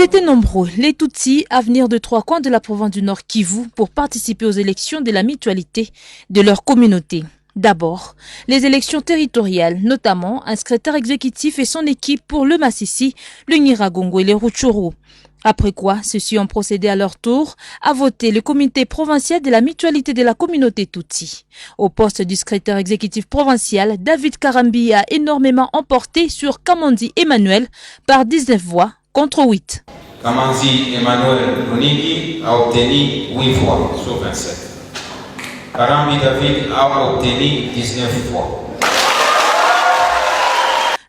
étaient nombreux, les Tutsis, à venir de 3 coins de la province du Nord Kivu pour participer aux élections de la mutualité de leur communauté. D'abord, les élections territoriales, notamment un secrétaire exécutif et son équipe pour le Massissi, le Nyiragongo et les Rutshuru. Après quoi, ceux-ci ont procédé à leur tour à voter le comité provincial de la mutualité de la communauté Tutsi. Au poste du secrétaire exécutif provincial, David Karambi a énormément emporté sur Kamandi Emmanuel par 19 voix contre 8. Kamandi Emmanuel Runigi a obtenu 8 voix sur 27. Karambi David a obtenu 19 voix.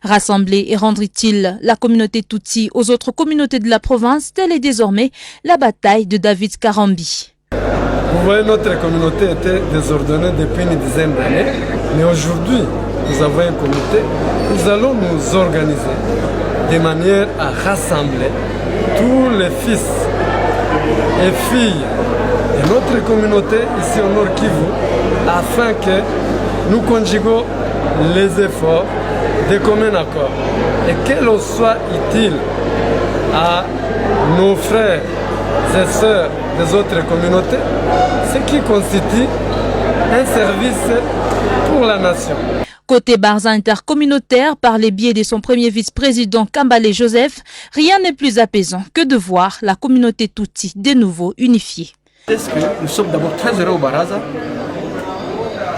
Rassembler et rendre utile la communauté Tutsi aux autres communautés de la province, telle est désormais la bataille de David Karambi. Vous voyez, notre communauté était désordonnée depuis une dizaine d'années, mais aujourd'hui, nous avons un comité. Nous allons nous organiser de manière à rassembler tous les fils et filles de notre communauté ici au Nord Kivu, afin que nous conjuguons les efforts de commun accord et que l'on soit utile à nos frères et sœurs des autres communautés, ce qui constitue un service pour la nation. Côté Barza intercommunautaire, par les biais de son premier vice-président Kambale Joseph, rien n'est plus apaisant que de voir la communauté Tutsi de nouveau unifiée. Est-ce que nous sommes d'abord très heureux au Baraza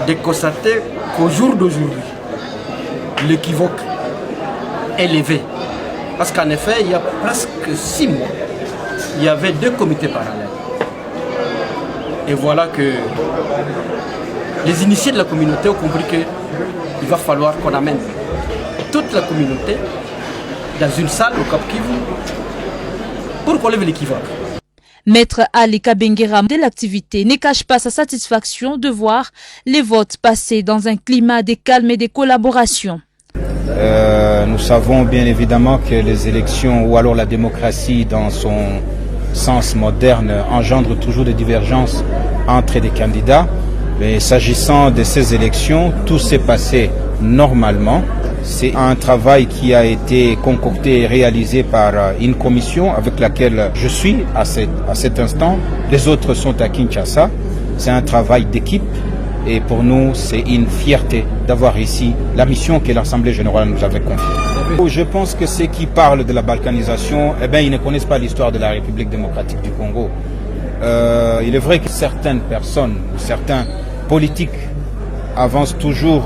de constater qu'au jour d'aujourd'hui, l'équivoque est levé. Parce qu'en effet, il y a presque 6 mois, il y avait 2 comités parallèles. Et voilà que les initiés de la communauté ont compris qu'il va falloir qu'on amène toute la communauté dans une salle au Cap Kivu pour qu'on lève l'équivoque. Maître Ali Kabengera de l'activité ne cache pas sa satisfaction de voir les votes passer dans un climat de calme et de collaboration. Nous savons bien évidemment que les élections ou alors la démocratie dans son sens moderne engendre toujours des divergences entre des candidats. Mais s'agissant de ces élections, tout s'est passé normalement. C'est un travail qui a été concocté et réalisé par une commission avec laquelle je suis à cet instant. Les autres sont à Kinshasa. C'est un travail d'équipe et pour nous, c'est une fierté d'avoir ici la mission que l'Assemblée générale nous avait confiée. Je pense que ceux qui parlent de la balkanisation, ils ne connaissent pas l'histoire de la République démocratique du Congo. Il est vrai que certaines personnes, certains politiques avancent toujours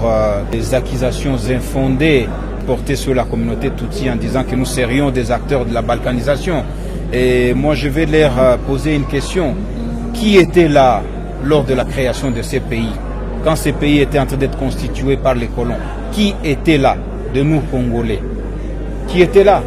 des accusations infondées portées sur la communauté Tutsi en disant que nous serions des acteurs de la balkanisation. Et moi, je vais leur poser une question. Qui était là lors de la création de ces pays, quand ces pays étaient en train d'être constitués par les colons? Qui était là de nous, Congolais? Qui était là?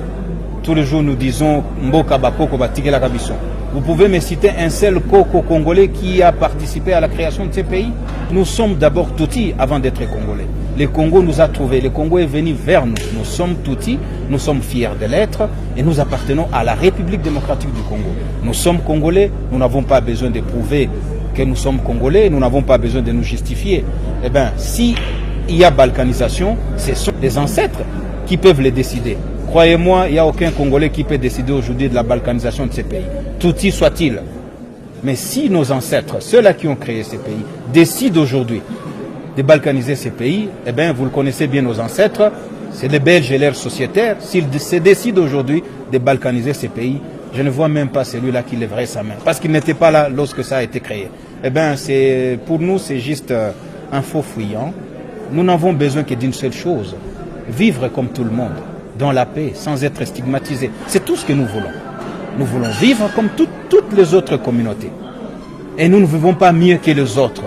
Tous les jours, nous disons Mboka Bakoko Batikela Kabison. Vous pouvez me citer un seul Koko congolais qui a participé à la création de ces pays? Nous sommes d'abord Tutsi avant d'être Congolais. Le Congo nous a trouvés, le Congo est venu vers nous. Nous sommes Tutsi, nous sommes fiers de l'être et nous appartenons à la République démocratique du Congo. Nous sommes Congolais, nous n'avons pas besoin de prouver que nous sommes Congolais, nous n'avons pas besoin de nous justifier. Eh bien, s'il y a balkanisation, ce sont les ancêtres qui peuvent le décider. Croyez-moi, il n'y a aucun Congolais qui peut décider aujourd'hui de la balkanisation de ces pays. Tutsi soit-il. Mais si nos ancêtres, ceux-là qui ont créé ces pays, décident aujourd'hui de balkaniser ces pays, eh bien, vous le connaissez bien, nos ancêtres, c'est les Belges et leurs sociétaires. S'ils se décident aujourd'hui de balkaniser ces pays, je ne vois même pas celui-là qui lèverait sa main. Parce qu'il n'était pas là lorsque ça a été créé. Eh bien, pour nous, c'est juste un faux fuyant. Nous n'avons besoin que d'une seule chose. Vivre comme tout le monde, dans la paix, sans être stigmatisé. C'est tout ce que nous voulons. Nous voulons vivre comme toutes les autres communautés. Et nous ne vivons pas mieux que les autres.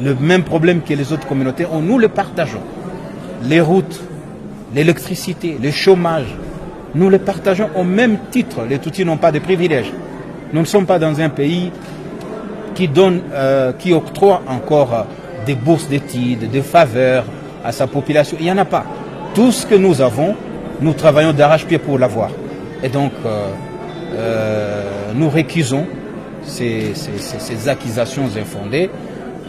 Le même problème que les autres communautés, nous le partageons. Les routes, l'électricité, le chômage, nous les partageons au même titre. Les Tutsis n'ont pas de privilèges. Nous ne sommes pas dans un pays qui octroie encore des bourses d'études, des faveurs à sa population. Il n'y en a pas. Tout ce que nous avons, nous travaillons d'arrache-pied pour l'avoir. Et donc, nous récusons ces accusations infondées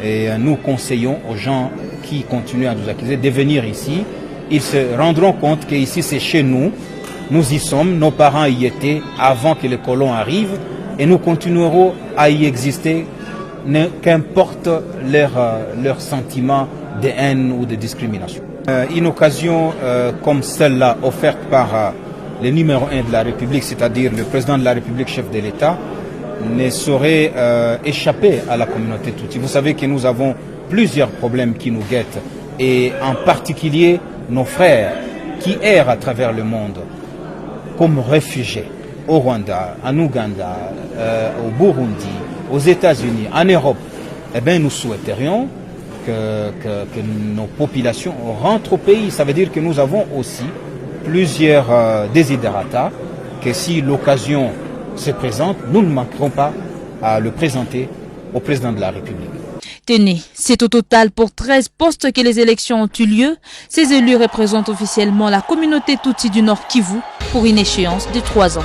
et nous conseillons aux gens qui continuent à nous accuser de venir ici. Ils se rendront compte qu'ici c'est chez nous Nous y sommes, nos parents y étaient avant que les colons arrivent et nous continuerons à y exister, qu'importe leur sentiment de haine ou de discrimination. Une occasion comme celle-là offerte par le numéro 1 de la République, c'est-à-dire le président de la République, chef de l'État, ne saurait échapper à la communauté Tutsi. Vous savez que nous avons plusieurs problèmes qui nous guettent, et en particulier nos frères qui errent à travers le monde comme réfugiés au Rwanda, en Ouganda, au Burundi, aux États-Unis, en Europe. Eh bien, nous souhaiterions que nos populations rentrent au pays. Ça veut dire que nous avons aussi plusieurs desiderata, que si l'occasion se présente, nous ne manquerons pas à le présenter au président de la République. Tenez, c'est au total pour 13 postes que les élections ont eu lieu. Ces élus représentent officiellement la communauté Tutsi du Nord Kivu pour une échéance de 3 ans.